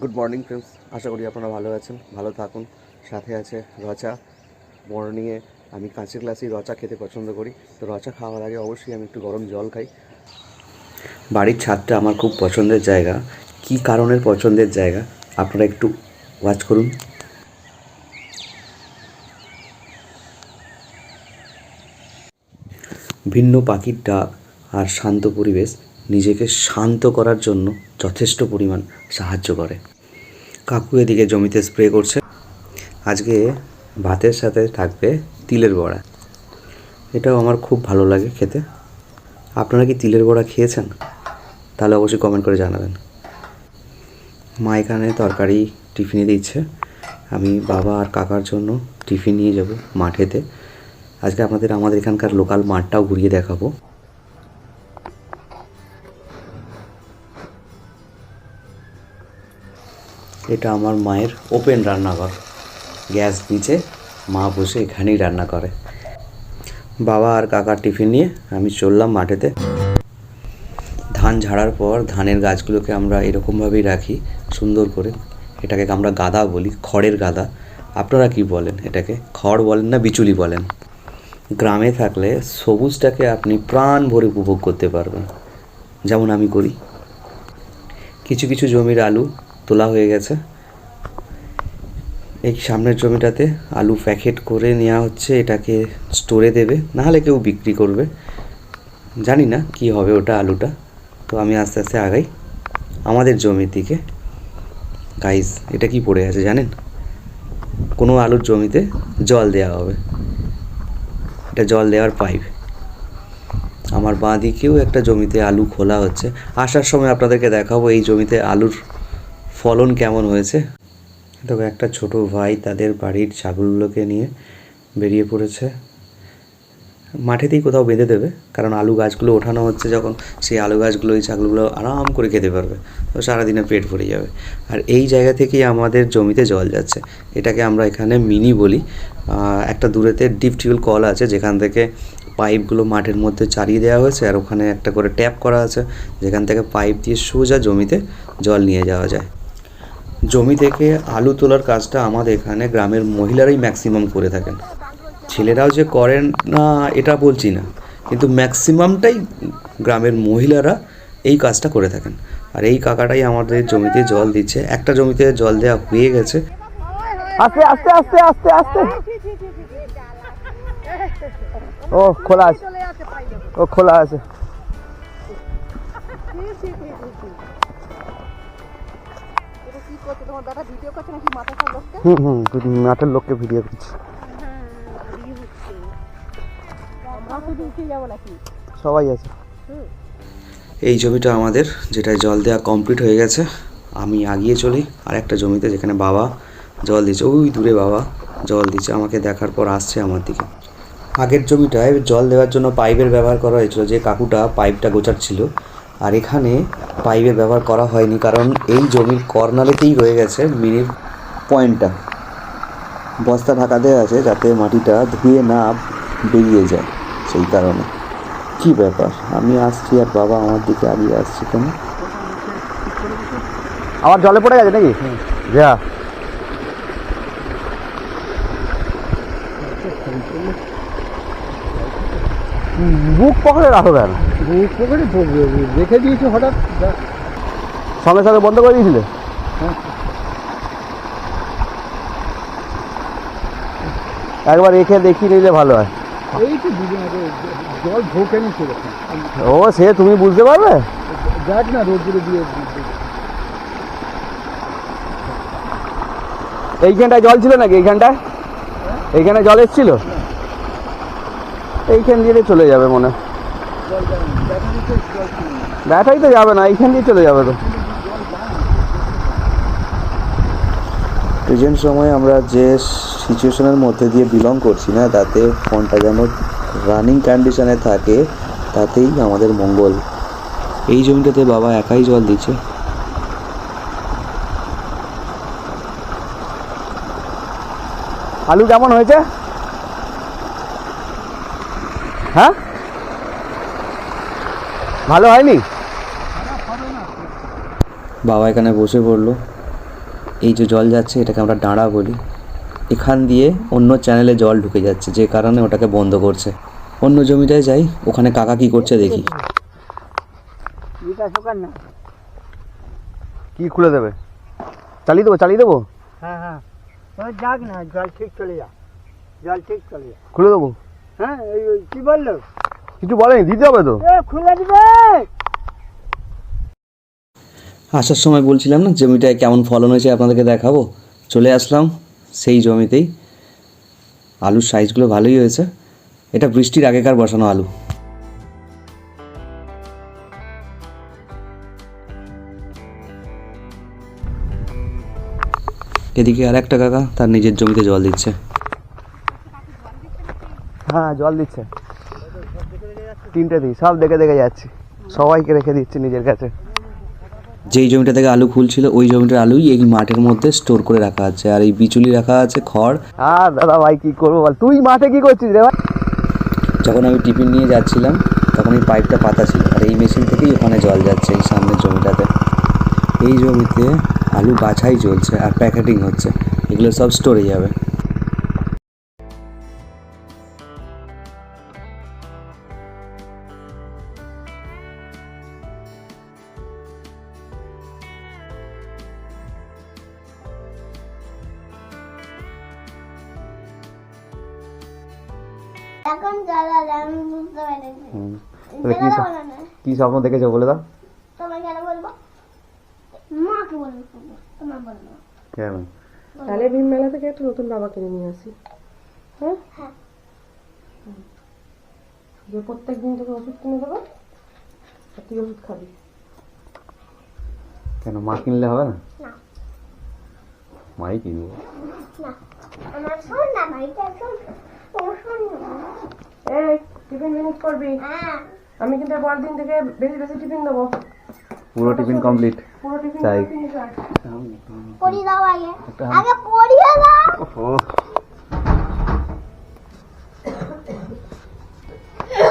Good morning friends, আশা করি আপনারা ভালো আছেন, ভালো থাকুন। সাথে আছে রচা। মর্নিংয়ে আমি কাঁচের গ্লাসেই রচা খেতে পছন্দ করি। তো রচা খাওয়ার আগে অবশ্যই আমি একটু গরম জল খাই। বাড়ির ছাদটা আমার খুব পছন্দের জায়গা। কী কারণের পছন্দের জায়গা আপনারা একটু ওয়াচ করুন। ভিন্ন পাখির ডাক আর শান্ত পরিবেশ নিজেকে শান্ত করার জন্য যথেষ্ট পরিমাণ সাহায্য করে। কাকু এদিকে জমিতে স্প্রে করছে। আজকে ভাতের সাথে থাকবে তিলের বড়া। এটাও আমার খুব ভালো লাগে খেতে। আপনারা কি তিলের বড়া খেয়েছেন? তাহলে অবশ্যই কমেন্ট করে জানাবেন। মা এখানে তরকারি টিফিনে দিচ্ছে। আমি বাবা আর কাকার জন্য টিফিন নিয়ে যাব মাঠেতে। আজকে আমাদের এখানকার লোকাল মাঠটাও ঘুরিয়ে দেখাবো। এটা আমার মায়ের ওপেন রান্নাঘর। গ্যাস নিচে, মা বসে এখানেই রান্না করে। বাবা আর কাকার টিফিন নিয়ে আমি চললাম মাঠেতে। ধান ঝাড়ার পর ধানের গাছগুলোকে আমরা এরকমভাবেই রাখি সুন্দর করে। এটাকে আমরা গাদা বলি, খড়ের গাদা। আপনারা কি বলেন? এটাকে খড় বলেন না বিচুলি বলেন? গ্রামে থাকলে সবুজটাকে আপনি প্রাণ ভরে উপভোগ করতে পারবেন, যেমন আমি করি। কিছু কিছু জমির আলু তোলা হয়ে গেছে। এই সামনের জমিটাতে আলু প্যাকেট করে নেওয়া হচ্ছে, এটাকে স্টোরে দেবে, নাহলে কেউ বিক্রি করবে। জানি না কি হবে ওটা আলুটা। তো আমি আস্তে আস্তে আগাই আমাদের জমির দিকে। গাইস, এটা কি পড়ে আছে জানেন? কোনো আলুর জমিতে জল দেওয়া হবে। এটা জল দেওয়ার পাইপ। আমার বাঁ দিকেও একটা জমিতে আলু খোলা হচ্ছে। আসার সময় আপনাদেরকে দেখাবো এই জমিতে আলুর ফলন কেমন হয়েছে। তবে একটা ছোট ভাই তাদের বাড়ির ছাগলগুলোকে নিয়ে বেরিয়ে পড়েছে। মাঠেতেই কোথাও বেঁধে দেবে, কারণ আলু গাছগুলো ওঠানো হচ্ছে যখন, সেই আলু গাছগুলো এই ছাগলগুলো আরাম করে খেতে পারবে। তো সারাদিনে পেট ভরে যাবে। আর এই জায়গা থেকেই আমাদের জমিতে জল যাচ্ছে। এটাকে আমরা এখানে মিনি বলি। একটা দূরেতে ডিপ টিউবওয়েল কল আছে, যেখান থেকে পাইপগুলো মাঠের মধ্যে চালিয়ে দেওয়া হয়েছে। আর ওখানে একটা করে ট্যাপ করা আছে, যেখান থেকে পাইপ দিয়ে সোজা জমিতে জল নিয়ে যাওয়া যায়। জমি থেকে আলু তোলার কাজটা আমাদের এখানে গ্রামের মহিলারাই ম্যাক্সিমাম করে থাকেন। ছেলেরাও যে করেন না এটা বলছি না, কিন্তু ম্যাক্সিমামটাই গ্রামের মহিলারা এই কাজটা করে থাকেন। আর এই কাকাটাই আমাদের জমিতে জল দিচ্ছে। একটা জমিতে জল দেওয়া হয়ে গেছে। আস্তে আস্তে আস্তে আস্তে আস্তে। ও খোলা আছে, ও খোলা আছে। মাঠের লোককে ভিডিও করছি। সবাই আছে। এই জমিটা আমাদের, যেটায় জল দেওয়া কমপ্লিট হয়ে গেছে। আমি আগিয়ে চলি আর একটা জমিতে, যেখানে বাবা জল দিচ্ছে। ওই দূরে বাবা জল দিচ্ছে, আমাকে দেখার পর আসছে আমার দিকে। আগের জমিটায় জল দেওয়ার জন্য পাইপের ব্যবহার করা হয়েছিল, যে কাকুটা পাইপটা গোছাচ্ছিল। আর এখানে পাইপের ব্যবহার করা হয়নি, কারণ এই জমির কর্নারেতেই রয়ে গেছে মিনির পয়েন্টটা। বস্তা ঢাকা দেওয়া আছে যাতে মাটিটা ধুয়ে না বেরিয়ে যায়, সেই কারণে। কি ব্যাপার, আমি আসছি আর বাবা আমার দিকে আগিয়ে আসছি কেন? আবার জলে পড়ে গেছে নাকি? যা বুক পকেটে রাখো কেন? বুক পকেটে রেখে দিয়েছি হঠাৎ, সঙ্গে সঙ্গে বন্ধ করে দিয়েছিলে? একবার রেখে দেখিয়ে নিলে ভালো হয়। এই তো দুদিন আগে জল ঢোকে নি সেরকম। ও সে তুমি বুঝতে পারবে, যাক না রোদ্দুরে দিয়ে। এইখানটায় জল ছিল নাকি? এইখানটায়, এইখানে জল এসেছিল? এইখান দিয়ে চলে যাবে মনে হয়। ব্যাটারি তো যাবে না, এইখান দিয়ে চলে যাবে তো। প্রেজেন্ট সময়ে আমরা যে সিচুয়েশনের মধ্যে দিয়ে বিলং করছি না, তাতে ফোনটা যেন রানিং কন্ডিশনে থাকে, তাতেই আমাদের মঙ্গল। এই জমিটাতে বাবা একাই জল দিচ্ছে। আলু কেমন হয়েছে? হ্যাঁ, ভালো হয়নি? বাবা এখানে বসে পড়লো, এই যে জল যাচ্ছে এটাকে আমরা ডাঁড়া বলি। এখান দিয়ে অন্য চ্যানেলে জল ঢুকে যাচ্ছে, যে কারণে ওটাকে বন্ধ করছে। অন্য জমিটায় যাই, ওখানে কাকা কি করছে দেখি। কি খুলে দেবে? চালিয়ে দেবো। হ্যাঁ হ্যাঁ, যাক না, জল ঠিক চলে যা, জল ঠিক চলে যা। খুলে দেবো? হ্যাঁ, কি বললো? কিছু বলেনি, দিতে হবে তো। খুলে দিবে। আসার সময় বলছিলাম না জমিটায় কেমন ফলন হয়েছে আপনাদেরকে দেখাবো, চলে আসলাম সেই জমিতেই। আলুর সাইজগুলো ভালোই হয়েছে। এটা বৃষ্টির আগেকার বসানো আলু। এদিকে আর একটা কাকা তার নিজের জমিতে জল দিচ্ছে। হ্যাঁ, জল দিচ্ছে। 3টে দিই, সব দেখে যাচ্ছি, সবাইকে রেখে দিচ্ছি নিজের কাছে। যেই জমিটা থেকে আলু ফুলছিল ওই জমিটার আলুই এই মাঠের মধ্যে স্টোর করে রাখা আছে, আর এই বিচুলি রাখা আছে খড়। আর দাদা ভাই কি করবো বল, তুই মাঠে কি করছিস রে ভাই? যখন আমি টিফিন নিয়ে যাচ্ছিলাম তখন এই পাইপটা পাতা ছিল, আর এই মেশিন থেকেই ওখানে জল যাচ্ছে এই সামনের জমিটাতে। এই জমিতে আলু বাছাই চলছে আর প্যাকেটিং হচ্ছে, এগুলো সব স্টোরে যাবে। এখন জ্বালালে আমি বুঝতে পেরেছি। তাহলে কি স্বপ্ন দেখেছো বলে দাও। তোমার কেন বলবো? মাকে বলবো, তোমার বলবো কেন? তাহলে ভীম মেলা থেকে একটা নতুন বাবা কিনে নিয়ে আসি। হ্যাঁ, হ্যাঁ। যে প্রত্যেক দিন তোকে ওষুধ কিনে দেবো, আর তুই ওষুধ খাবি। কেন, মা কিনলে হবে না? না। মাই কিনবো। না, আমার শোন না ভাইটা, শোন, তোমার শোন না। এই টিফিন ফিনিশ করবি, হ্যাঁ, আমি কিন্তু পরের দিন থেকে বেশি বেশি টিফিন দেবো। পুরো টিফিন কমপ্লিট। পুরো টিফিন তাই। ফিনিশ হয়। পড়িয়ে দাও আগে, আগে পড়িয়ে দাও। ও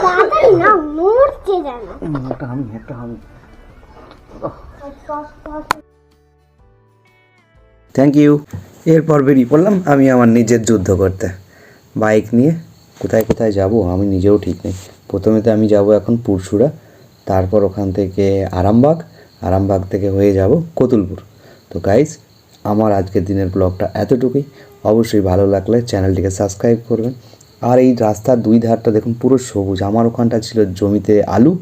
তাড়াতাড়ি না, মরছে যেন। একটা হামি। Thank you. এরপর বেরিয়ে পড়লাম আমি আমার নিজের যুদ্ধ করতে। বাইক নিয়ে কোথায় কোথায় যাব আমি নিজেও ঠিক নেই। প্রথমে তো আমি যাব এখন পুরসুরা, তারপর ওখান থেকে আরামবাগ থেকে হয়ে যাব কতুলপুর। তো গাইস, আমার আজকের দিনের ব্লগটা এতটুকুই। অবশ্যই ভালো লাগলে চ্যানেলটিকে সাবস্ক্রাইব করবেন। আর এই রাস্তার দুই ধারটা দেখুন পুরো সবুজ। আমার ওখানটা ছিল জমিতে আলু,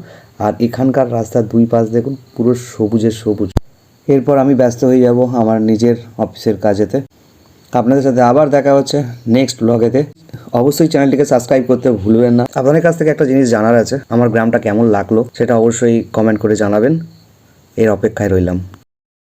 আর এখানকার রাস্তার দুই পাশ দেখুন পুরো সবুজের সবুজ। এরপর আমি ব্যস্ত হয়ে যাব আমার নিজের অফিসের কাজেতে। আপনাদের সাথে আবার দেখা হচ্ছে নেক্সট ব্লগেতে। অবশ্যই চ্যানেলটিকে সাবস্ক্রাইব করতে ভুলবেন না। আপনাদের কাছ থেকে একটা জিনিস জানার আছে, আমার গ্রামটা কেমন লাগলো সেটা অবশ্যই কমেন্ট করে জানাবেন। এর অপেক্ষায় রইলাম।